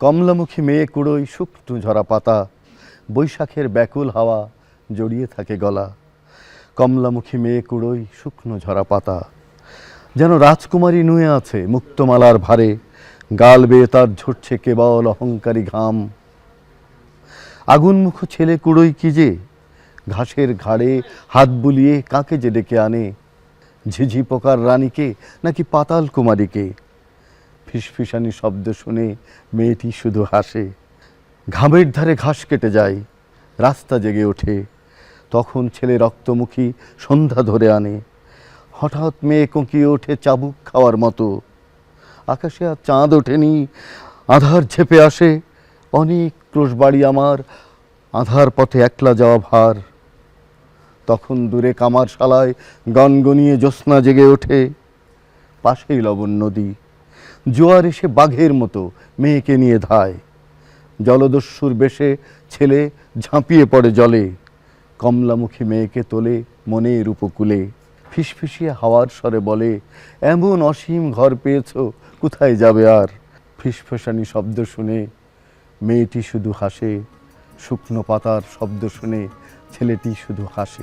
কমলামুখী মেয়ে কুড়োই শুকনো ঝরা পাতা, বৈশাখের ব্যাকুল হাওয়া জড়িয়ে থাকে গলা। কমলামুখী মেয়ে কুড়োই শুকনো ঝরা পাতা, যেন রাজকুমারী নুয়ে আছে মুক্তমালার ভারে, গাল বেয়ে তার ঝরছে কেবল অহংকারী ঘাম। আগুনমুখ ছেলে কুড়োই কি যে ঘাসের ঘাড়ে হাত বুলিয়ে কাকে যে ডেকে আনে, ঝিঝি পোকার রানীকে নাকি পাতাল কুমারীকে। ফিসফিসানি শব্দ শুনে মেয়েটি শুধু হাসে। ঘামের ধারে ঘাস কেটে যায়, রাস্তা জেগে ওঠে, তখন ছেলে রক্তমুখী সন্ধ্যা ধরে আনে। হঠাৎ মেয়ে কোঁকিয়ে ওঠে চাবুক খাওয়ার মতো। আকাশে আর চাঁদ ওঠেনি, আধার ঝেপে আসে। অনেক ক্রোশ বাড়ি আমার, আধার পথে একলা যাওয়া ভার। তখন দূরে কামারশালায় গনগনিয়ে জ্যোৎস্না জেগে ওঠে, পাশেই লবণ নদী। জোয়ার এসে বাঘের মতো মেয়েকে নিয়ে ধায়। জলদস্যুর বেশে ছেলে ঝাঁপিয়ে পড়ে জলে, কমলামুখী মেয়েকে তোলে মনের উপকূলে। ফিসফিসিয়ে হাওয়ার স্বরে বলে, এমন অসীম ঘর পেয়েছ, কোথায় যাবে আর। ফিসফিসানি শব্দ শুনে মেয়েটি শুধু হাসে, শুকনো পাতার শব্দ শুনে ছেলেটি শুধু হাসে।